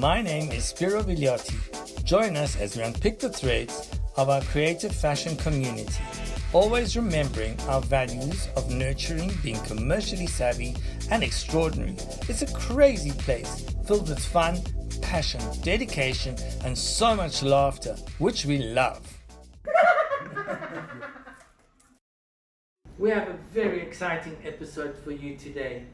My name is Spiro Villiotti. Join us as we unpick the threads of our creative fashion community, always remembering our values of nurturing, being commercially savvy and extraordinary. It's a crazy place filled with fun, passion, dedication, and so much laughter, which we love. We have a very exciting episode for you today.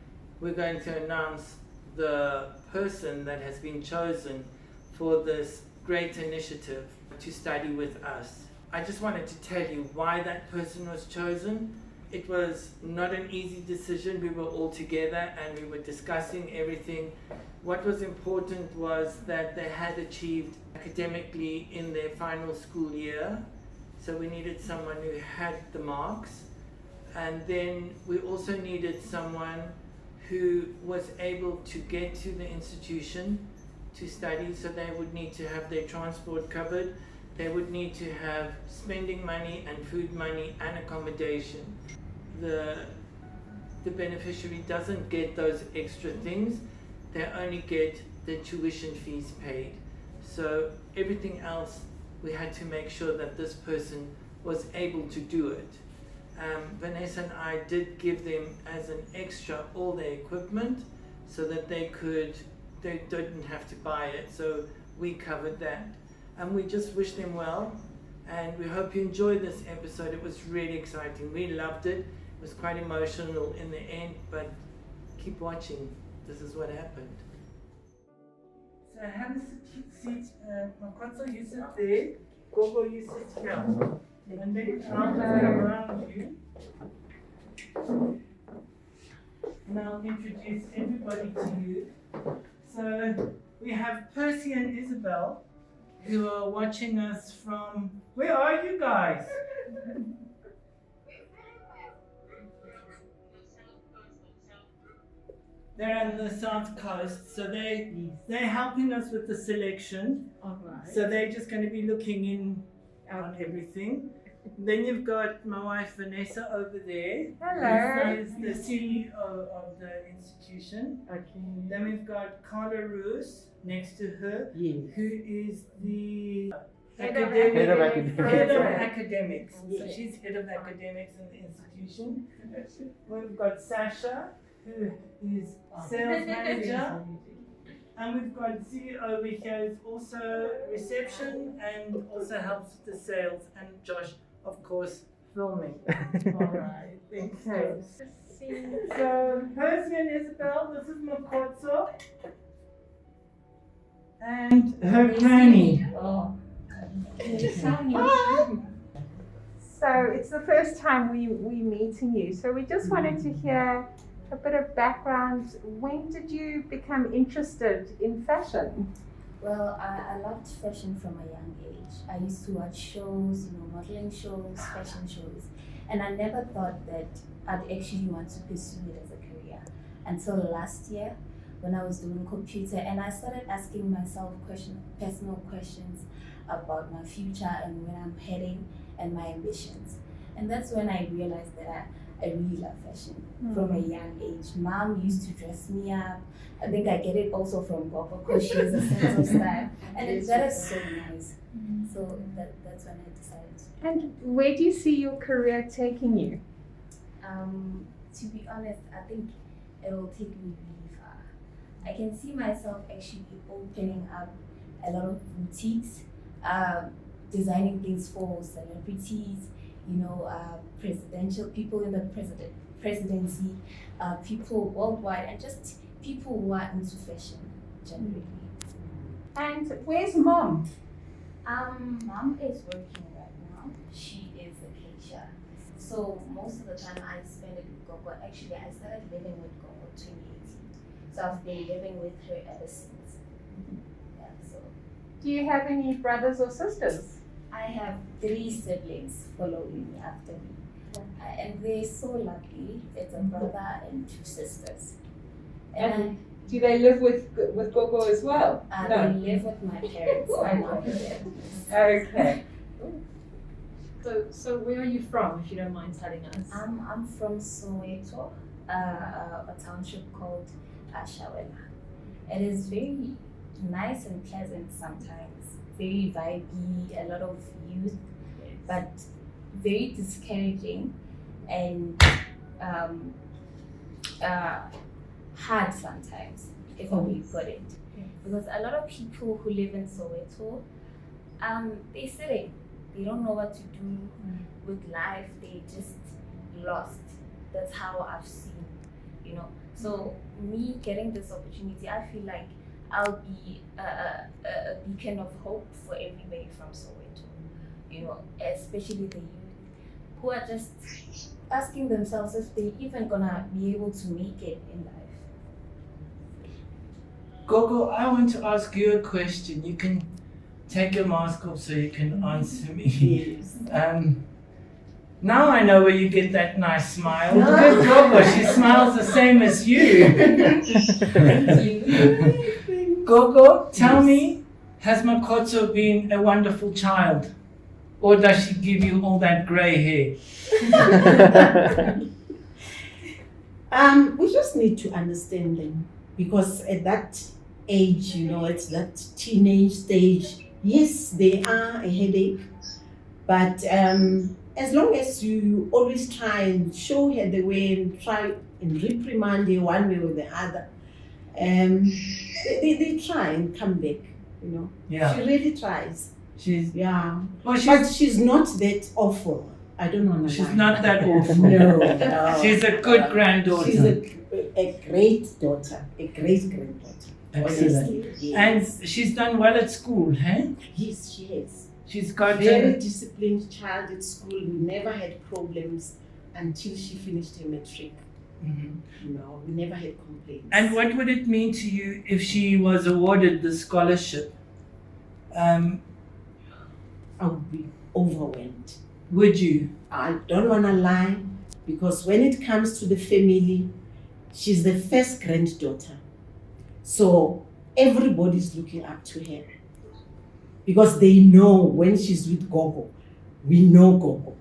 We're going to announce the person that has been chosen for this great initiative to study with us. I just wanted to tell you why that person was chosen. It was not an easy decision. We were all together and we were discussing everything. What was important was that they had achieved academically in their final school year. So we needed someone who had the marks. And then we also needed someone who was able to get to the institution to study, so they would need to have their transport covered, they would need to have spending money and food money and accommodation. The beneficiary doesn't get those extra things, they only get the tuition fees paid. So everything else, we had to make sure that this person was able to do it. Vanessa and I did give them as an extra all their equipment so that they didn't have to buy it, so we covered that. And we just wish them well, and we hope you enjoy this episode. It was really exciting. We loved it. It was quite emotional in the end, but keep watching. This is what happened. So have a seat. Makotso, you sit there. Gogo, you sit here. And then I'll go around you. And I'll introduce everybody to you. So we have Percy and Isabel, who are watching us from... Where are you guys? They're on the south coast, so they're helping us with the selection. All right. So they're just going to be looking in on everything. Then you've got my wife Vanessa over there. Hello. Who is the CEO of the institution. Okay. Then we've got Carla Roos next to her, Yes. who is the Head Head of academics. academics. Yes. So she's head of academics in the institution. We've got Sasha, who is sales manager. And we've got Z over here, who's also reception and also helps with the sales. And Josh, of course, filming. All right, thanks. Okay. So, Percy and Isabel, this is Makotso. And her granny. Oh. So it's the first time we meeting you. So we just wanted to hear a bit of background. When did you become interested in fashion? Well, I loved fashion from a young age. I used to watch shows, modeling shows, fashion shows, and I never thought that I'd actually want to pursue it as a career until last year when I was doing computer and I started asking myself personal questions about my future and where I'm heading and my ambitions. And that's when I realized that I really love fashion from a young age. Mom used to dress me up. I think I get it also from Gogo because she has a sense of style. And that is so nice. So that's when I decided. And where do you see your career taking you? To be honest, I think it will take me really far. I can see myself actually opening up a lot of boutiques, designing things for celebrities, presidential people in the presidency, people worldwide, and just people who are into fashion generally. And where's Mom? Mom is working right now. She is a cashier. So most of the time I spend it with Gogo. Actually, I started living with Gogo 2018. So I've been living with her ever since. Yeah, so. Do you have any brothers or sisters? I have 3 siblings following me after me. And they're so lucky. It's a brother and 2 sisters. And do they live with Gogo as well? They live with my parents. My mom and dad. Okay. So where are you from, if you don't mind telling us? I'm from Soweto, a township called Shawela. It is very nice and pleasant sometimes, very vibey, a lot of youth, but very discouraging and hard sometimes, if I may put it. Because a lot of people who live in Soweto, they're sitting. They don't know what to do with life. They just lost. That's how I've seen, you know. So me getting this opportunity, I feel like I'll be a beacon of hope for everybody from Soweto, you know, especially the youth who are just asking themselves if they're even gonna be able to make it in life. Gogo, I want to ask you a question. You can take your mask off so you can answer me. Yes. Now I know where you get that nice smile. Look at Gogo, she smiles the same as you. Thank you. Gogo, tell me, has Makotso been a wonderful child? Or does she give you all that grey hair? We just need to understand them, because at that age, you know, it's that teenage stage. Yes, they are a headache, but as long as you always try and show her the way and try and reprimand her one way or the other, they try and come back, you know. Yeah. She really tries. Well, But she's not that awful. I don't know. she's not that awful. No. She's a good granddaughter. She's a great daughter, a great granddaughter. Excellent. Honestly, yes. And she's done well at school, hey? Yes, she is. She's got Very disciplined child at school. We never had problems until she finished her matric. Mhm. No, we never had complaints. And what would it mean to you if she was awarded the scholarship? I would be overwhelmed. Would you? I don't want to lie, because when it comes to the family, she's the first granddaughter. So everybody's looking up to her, because they know when she's with Gogo, we know Gogo.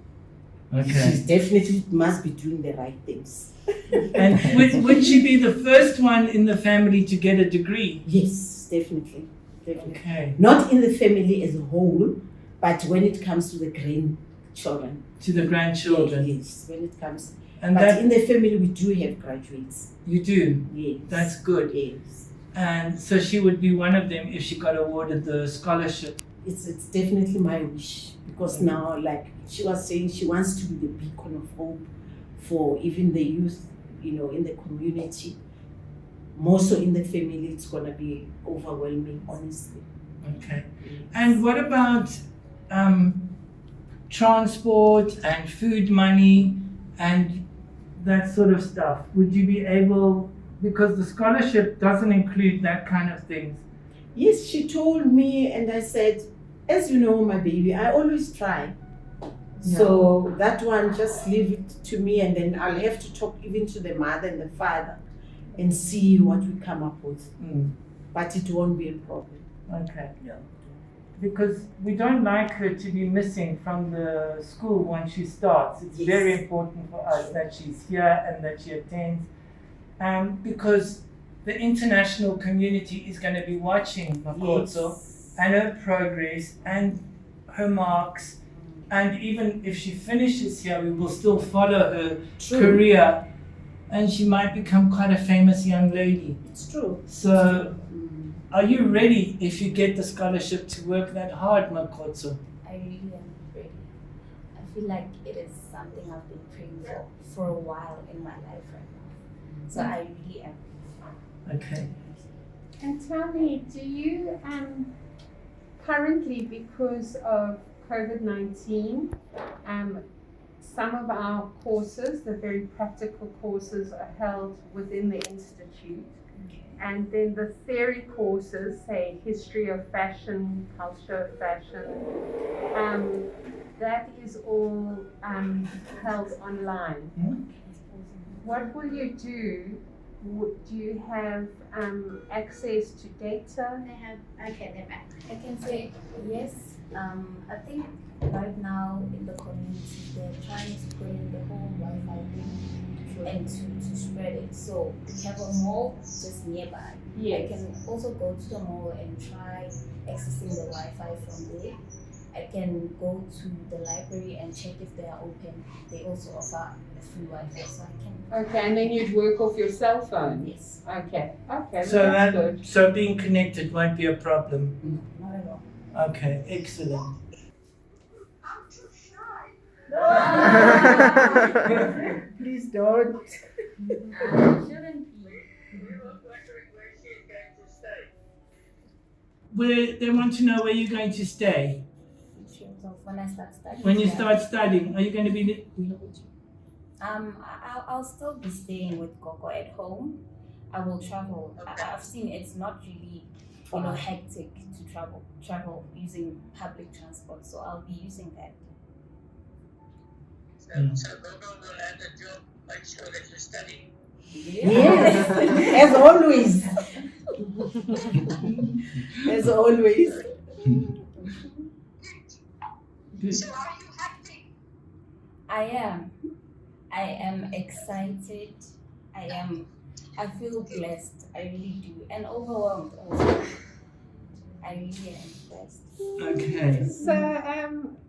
She's definitely must be doing the right things. And would she be the first one in the family to get a degree? Yes, definitely. Okay. Not in the family as a whole, but when it comes to the grandchildren. To the grandchildren. Yes, when it comes. And But that in the family, we do have graduates. you do. Yes. That's good. Yes. And so she would be one of them if she got awarded the scholarship. It's definitely my wish, because now, like she was saying, she wants to be the beacon of hope for even the youth, you know, in the community. More so in the family, it's gonna be overwhelming, honestly. Okay. And what about transport and food money and that sort of stuff? Would you be able, because the scholarship doesn't include that kind of things? Yes, she told me, and I said, as you know, my baby, I always try. So that one, just leave it to me, and then I'll have to talk even to the mother and the father and see what we come up with. But it won't be a problem. Okay. Because we don't like her to be missing from the school when she starts. It's very important for us that she's here and that she attends. Because the international community is going to be watching Makotso and her progress and her marks. And even if she finishes here, we will still follow her career. And she might become quite a famous young lady. It's true. So, are you ready if you get the scholarship to work that hard, Makotso? I really am ready. I feel like it is something I've been praying for a while in my life right now. So I really am. Okay. And tell me, do you currently, because of COVID-19, some of our courses, the very practical courses, are held within the institute. And then the theory courses, say history of fashion, culture of fashion, that is all held online. What will you do? Do you have access to data? I can say yes. I think right now in the community they're trying to put in the whole Wi-Fi thing and to spread it. So we have a mall just nearby. I Yes. can also go to the mall and try accessing the Wi-Fi from there. I can go to the library and check if they are open. They also offer a free Wi-Fi, so I can. Okay, and then you'd work off your cell phone. Yes, Okay. Okay. So that's good. so being connected won't be a problem. not at all. Okay, excellent. Please don't. Shouldn't be. Where they want to know where you're going to stay In terms of when I start studying. when you yeah. start studying. Are you going to be? I'll still be staying with Coco at home. I will travel. I've seen it's not really, hectic to travel using public transport. So I'll be using that. So Gogo will have a job, make sure that you study. Yes, as always. As always. So are you happy? I am excited. I feel blessed. I really do, and overwhelmed also. I really am blessed. Okay. So,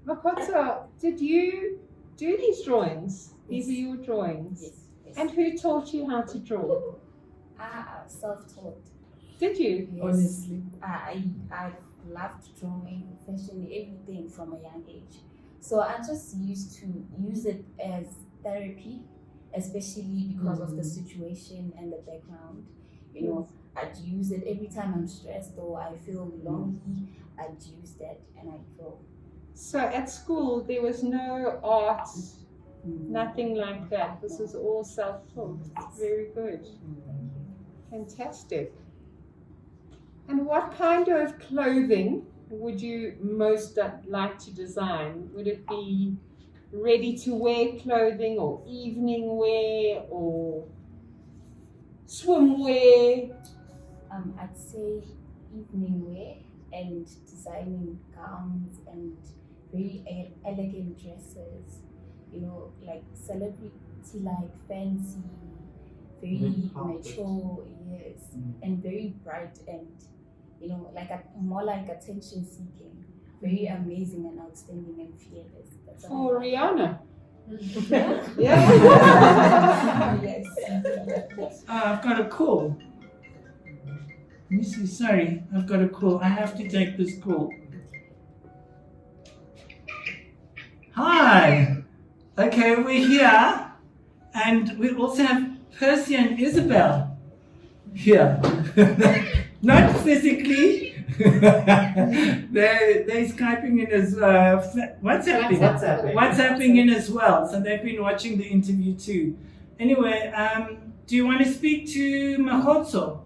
Makoto, did you do these drawings? These are Yes. your drawings. Yes. And who taught you how to draw? Self-taught. Did you? Yes. Honestly. I loved drawing, fashion, everything from a young age. So I just used to use it as therapy, especially because of the situation and the background. I'd use it every time I'm stressed or I feel lonely. I'd use that and I'd draw. So at school there was no art, nothing like that. This is all self-taught. Very good. Fantastic. And what kind of clothing would you most like to design? Would it be ready-to-wear clothing or evening wear or swimwear? I'd say evening wear and designing gowns and very elegant dresses, like celebrity-like, fancy, very mature, yes, and very bright and, more like attention-seeking, very amazing and outstanding and fearless. That's For what I Rihanna. like. Yeah. Yes. I've got a call. Let me see. Sorry, I've got a call. I have to take this call. Hi. Okay, we're here, and we also have Percy and Isabel here. Not physically. they're Skyping in as WhatsApping. WhatsApping in as well. So they've been watching the interview too. Anyway, do you want to speak to Mahotso?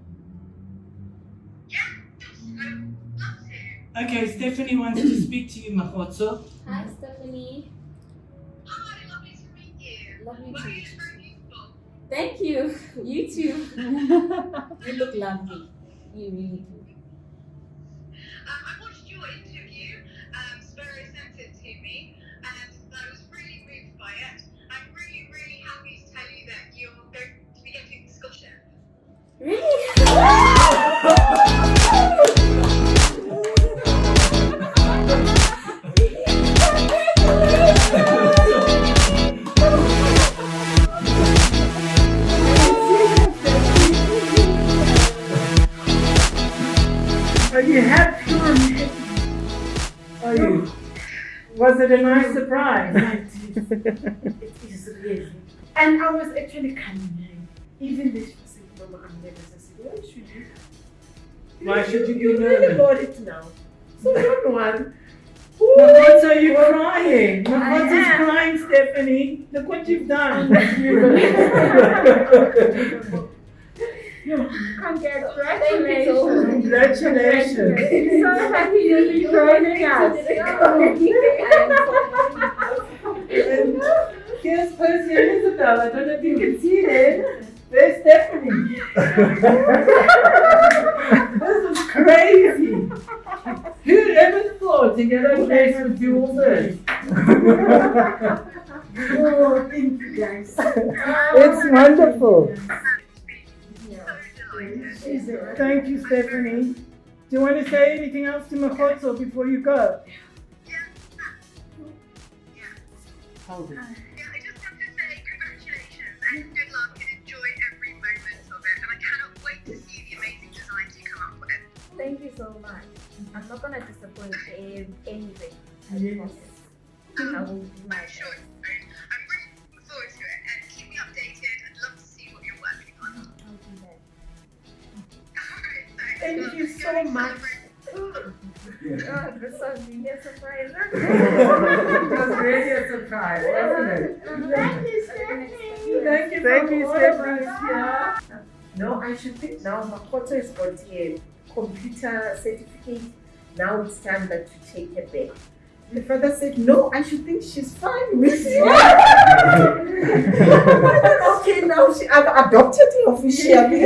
Okay, Stephanie wants to speak to you, Mahotso. Hi, Stephanie. Hi, lovely to meet you. Lovely Well, to meet it's you. very beautiful. Thank you. You too. You look lovely. You really do. I watched your interview, Sparrow sent it to me, and I was really moved by it. I'm really, really happy to tell you that you're going to be getting the scholarship. Are you happy? Are you? Was it a nice surprise? It is really. And I was actually coming. Even this was saying, Mama, I'm nervous. I said, why should you? Why should you be You really nervous? got it now. So don't one. Mahotso, are you crying? Mahotso's am. crying, Stephanie. Look what you've done. Congratulations. Congratulations. So happy to be joining us. And here's Percy and Isabel. I don't know if you can see them. There's Stephanie. This is crazy. Who ever thought to get a place would do all this? Oh, thank you guys. It's wonderful. Thank you, Stephanie. Do you want to say anything else to Makotso before you go? Hold it. Yeah, I just want to say congratulations and good luck and enjoy every moment of it. And I cannot wait to see the amazing designs you come up with. Thank you so much. I'm not gonna disappoint anything. Yes. I will do my I'm sure it's great. I'm really looking forward to it and keep me updated. I'd love to see what you're working on. I'll do that. Alright, thanks. Thank Well, you let's so go and much. celebrate. God, this was really a surprise. It was really a surprise, wasn't it? Thank you, Stephanie. Thank you, Stephanie. Yeah. No, I should think now Makoto has got a computer certificate. Now it's time that you take her back. The father said, no, I should think she's fine with you. Okay, now I've adopted her officially.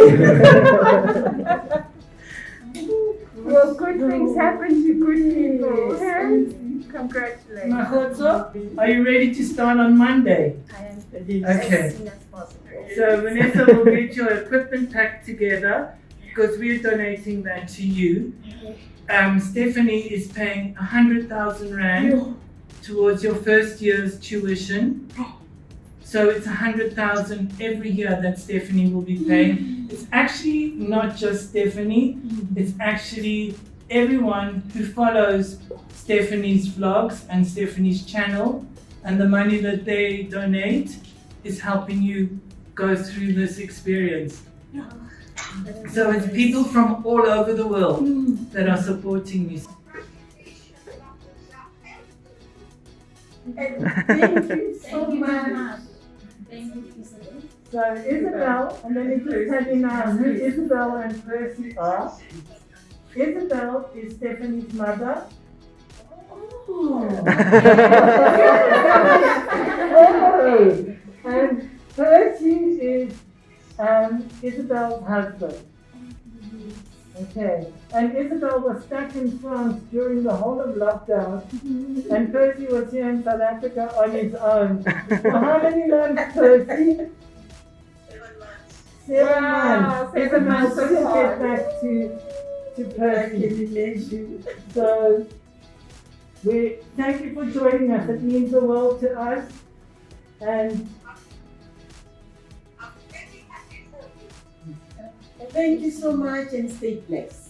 Well, good things happen to good people. Yes. Congratulations. Makotso, are you ready to start on Monday? I am Okay. as soon as possible. So Vanessa will get your equipment packed together because we're donating that to you. Stephanie is paying 100,000 Rand towards your first year's tuition. So it's 100,000 every year that Stephanie will be paying. It's actually not just Stephanie, it's actually everyone who follows Stephanie's vlogs and Stephanie's channel, and the money that they donate is helping you go through this experience. So it's people from all over the world that are supporting you. Thank you so much. Thank you, Isabel. So Isabel, and then you just tell me now who Isabel and Percy are. Isabel is Stephanie's mother. And Percy is Isabel's husband. Okay. And Isabel was stuck in France during the whole of lockdown, and Percy was here in South Africa on his own. For how many months, Percy? 7 months. 7 months to get back to Percy. So we thank you for joining us. It means the world to us. And Thank you so much and stay blessed.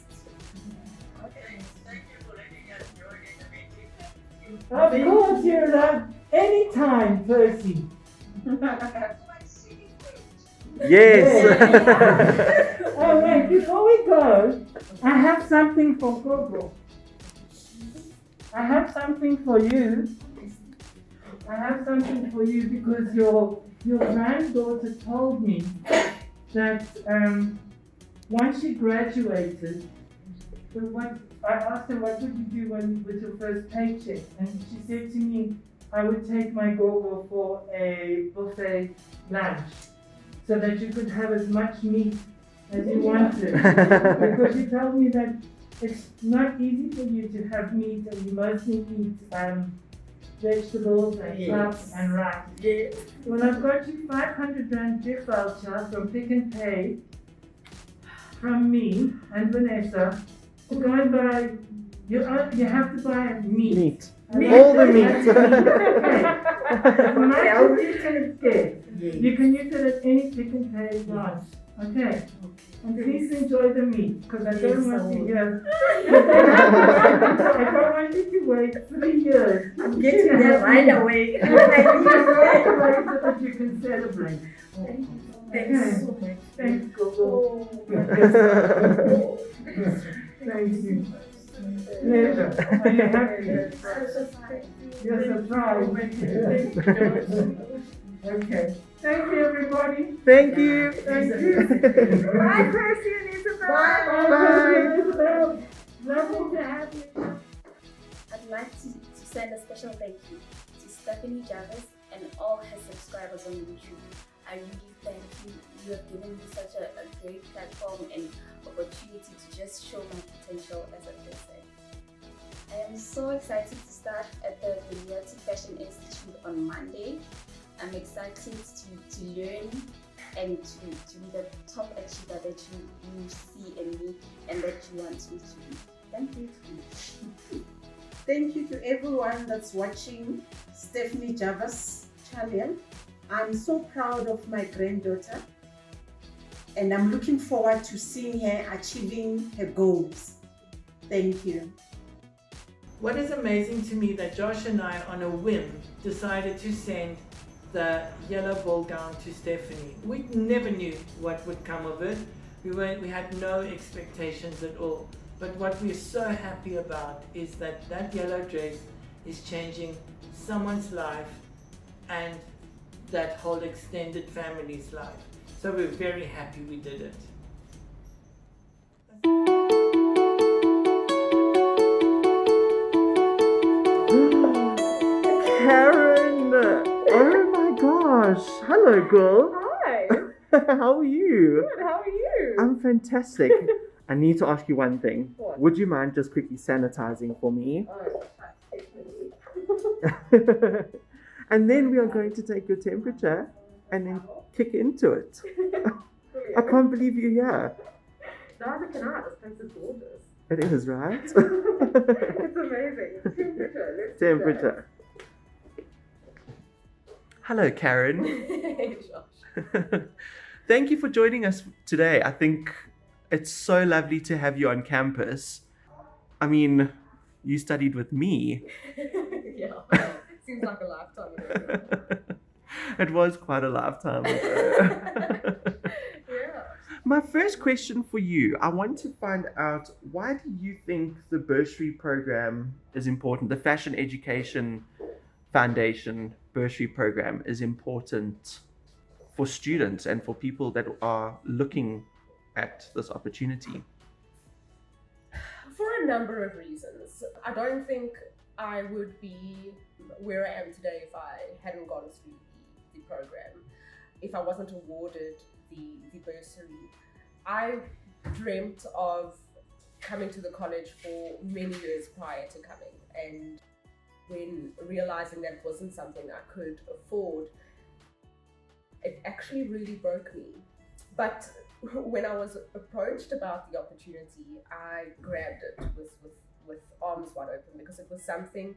of course, you're allowed anytime, Percy. Yes. Oh wait, before we go, I have something for Gogo. I have something for you. I have something for you because your granddaughter told me that once she graduated, I asked her what would you do with your first paycheck, and she said to me, I would take my Gogo for a buffet lunch, so that you could have as much meat as you wanted. Because she told me that it's not easy for you to have meat, and you mostly eat vegetables and crops and rice. Yes. Well, I've got you 500 Rand gift voucher from Pick n Pay from me and Vanessa to go and buy. You have to buy meat. All the meat. As much as you can get. You can use it at any Pick n Pay branch. Okay. And please enjoy the meat, because I don't want you here. I don't want you to wait 3 years. I'm getting there right away. Right away so that you can celebrate. Thanks so much. Thanks, Gogo. Thank you. Pleasure. Are you happy? You're surprised. Okay. Thank you, everybody. Thank you. Thank you. Bye, Percy and Isabel. Bye, Isabel. Lovely to have you. I'd like to send a special thank you to Stephanie Jarvis and all her subscribers on YouTube. I really thank you. You have given me such a great platform and opportunity to just show my potential as a person. I am so excited to start at the Villiotis Fashion Institute on Monday. I'm excited to learn and to be the top achiever that you see in me and that you want me to be. Thank you. Thank you to everyone that's watching Stephanie Jarvis channel. I'm so proud of my granddaughter, and I'm looking forward to seeing her achieving her goals. Thank you. What is amazing to me that Josh and I, on a whim, decided to send the yellow ball gown to Stephanie. We never knew what would come of it. We had no expectations at all. But what we're so happy about is that that yellow dress is changing someone's life and that whole extended family's life. So we're very happy we did it. Karen! Oh my gosh! Hello, girl. Hi. How are you? Good. How are you? I'm fantastic. I need to ask you one thing. What? Would you mind just quickly sanitizing for me? Oh, definitely. And then we are going to take your temperature and then kick into it. I can't believe you're here. Neither can I. This place is gorgeous. It is, right? It's amazing. Temperature. Let's do Temperature. Hello, Karen. that. Thank you for joining us today. I think it's so lovely to have you on campus. I mean, you studied with me. Yeah. Seems like a lifetime ago. It was quite a lifetime ago. Yeah. My first question for you, I want to find out, why do you think the bursary program is important? The Fashion Education Foundation bursary program is important for students and for people that are looking at this opportunity. For a number of reasons. I don't think I would be where I am today if I hadn't gone through the program, if I wasn't awarded the bursary. I dreamt of coming to the college for many years prior to coming, and when realizing that it wasn't something I could afford, it actually really broke me. But when I was approached about the opportunity, I grabbed it with arms wide open, because it was something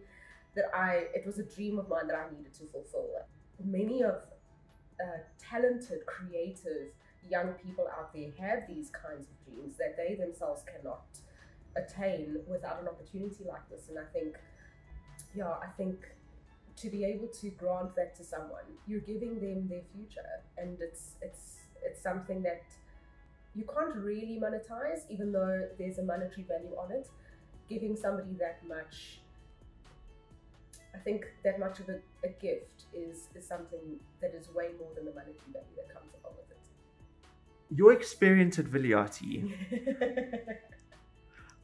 that it was a dream of mine that I needed to fulfill. Many of talented, creative young people out there have these kinds of dreams that they themselves cannot attain without an opportunity like this. And I think to be able to grant that to someone, you're giving them their future, and it's something that you can't really monetize, even though there's a monetary value on it. Giving somebody that much, I think that much of a gift is something that is way more than the monetary value that comes along with it. Your experience at Villiotti,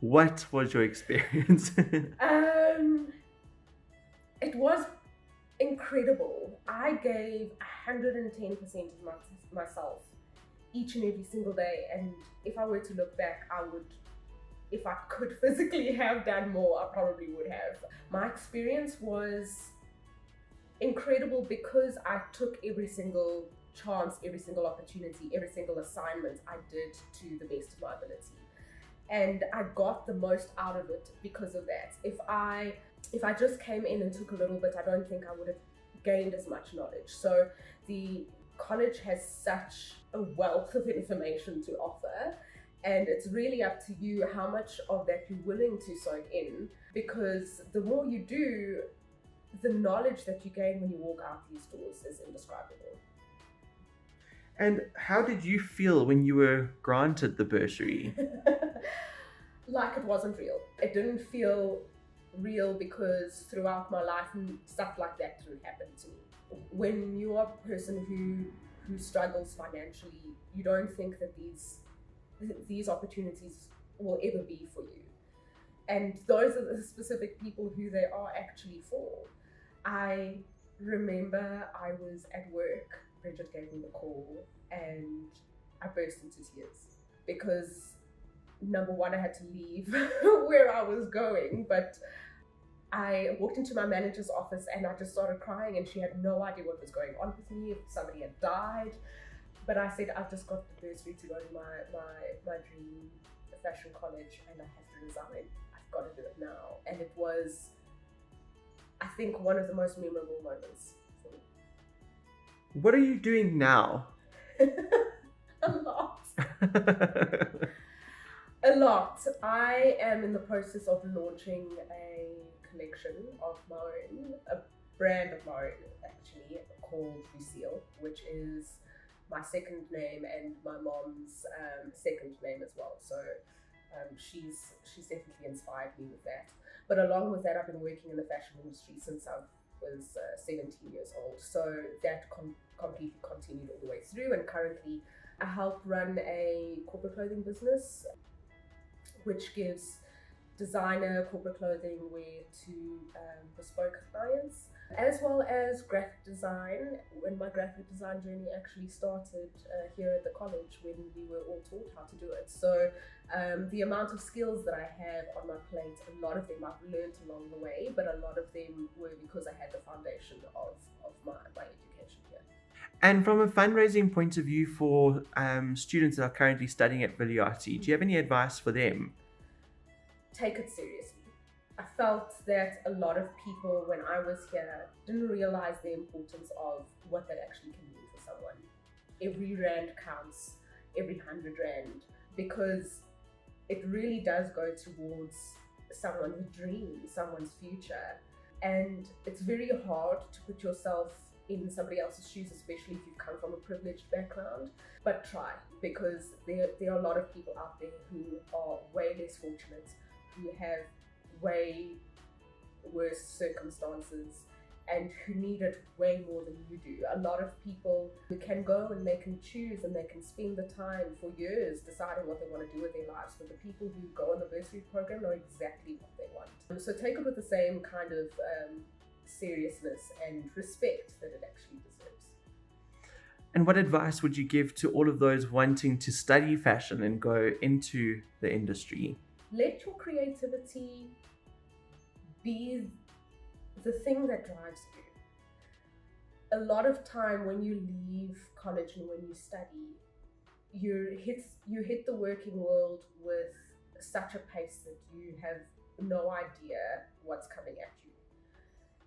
what was your experience? It was incredible. I gave 110% of myself each and every single day, and if I were to look back, if I could physically have done more, I probably would have. My experience was incredible because I took every single chance, every single opportunity, every single assignment I did to the best of my ability. And I got the most out of it because of that. If I just came in and took a little bit, I don't think I would have gained as much knowledge. So the college has such a wealth of information to offer, and it's really up to you how much of that you're willing to soak in, because the more you do, the knowledge that you gain when you walk out these doors is indescribable. And how did you feel when you were granted the bursary? Like it wasn't real. It didn't feel real because throughout my life stuff like that didn't happen to me. When you are a person who struggles financially, you don't think that these opportunities will ever be for you. And those are the specific people who they are actually for. I remember I was at work, Bridget gave me the call, and I burst into tears because number one, I had to leave where I was going, but I walked into my manager's office and I just started crying, and she had no idea what was going on with me, if somebody had died. But I said I've just got the bursary to go to my dream fashion college, and I have to resign. I've got to do it now. And it was, I think, one of the most memorable moments for me. What are you doing now? A lot. A lot. I am in the process of launching a collection of my own, a brand of my own actually, called Surcingle, which is my second name and my mom's second name as well. So she's definitely inspired me with that. But along with that, I've been working in the fashion industry since I was 17 years old. So that completely continued all the way through. And currently, I help run a corporate clothing business, which gives designer corporate clothing wear to bespoke clients, as well as graphic design. When my graphic design journey actually started here at the college, when we were all taught how to do it. So the amount of skills that I have on my plate, a lot of them I've learned along the way, but a lot of them were because I had the foundation of my education here. And from a fundraising point of view for students that are currently studying at Villiotis, do you have any advice for them? Take it seriously. I felt that a lot of people, when I was here, didn't realize the importance of what that actually can mean for someone. Every rand counts, every 100 rand, because it really does go towards someone's dream, someone's future. And it's very hard to put yourself in somebody else's shoes, especially if you've come from a privileged background. But try, because there are a lot of people out there who are way less fortunate, who have way worse circumstances, and who need it way more than you do. A lot of people who can go and they can choose and they can spend the time for years deciding what they want to do with their lives, but the people who go on the bursary program know exactly what they want. So take it with the same kind of seriousness and respect that it actually deserves. And what advice would you give to all of those wanting to study fashion and go into the industry? Let your creativity be the thing that drives you. A lot of time when you leave college and when you study, you hit the working world with such a pace that you have no idea what's coming at you.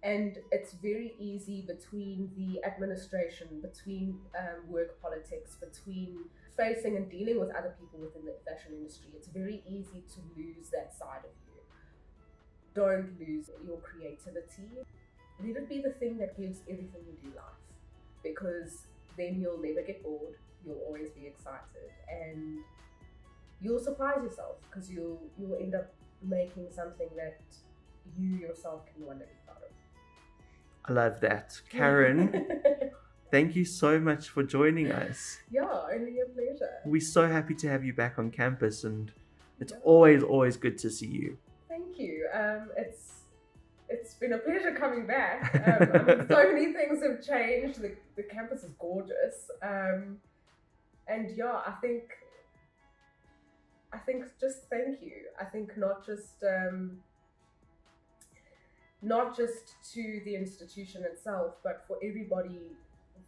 And it's very easy between the administration, between work politics, between facing and dealing with other people within the fashion industry. It's very easy to lose that side of you. Don't lose your creativity. Let it be the thing that gives everything you do life, because then you'll never get bored, you'll always be excited, and you'll surprise yourself because you'll end up making something that you yourself can one day be proud of. I love that. Karen, thank you so much for joining us. Yeah, only a pleasure. We're so happy to have you back on campus, and it's always good to see you. Thank you. It's been a pleasure coming back. I mean, so many things have changed. The campus is gorgeous. And yeah, I think just thank you. I think not just to the institution itself, but for everybody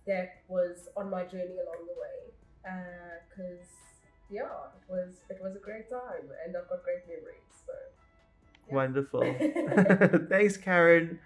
that was on my journey along the way. Because yeah, it was a great time, and I've got great memories. So. Yeah. Wonderful. Thanks, Karen.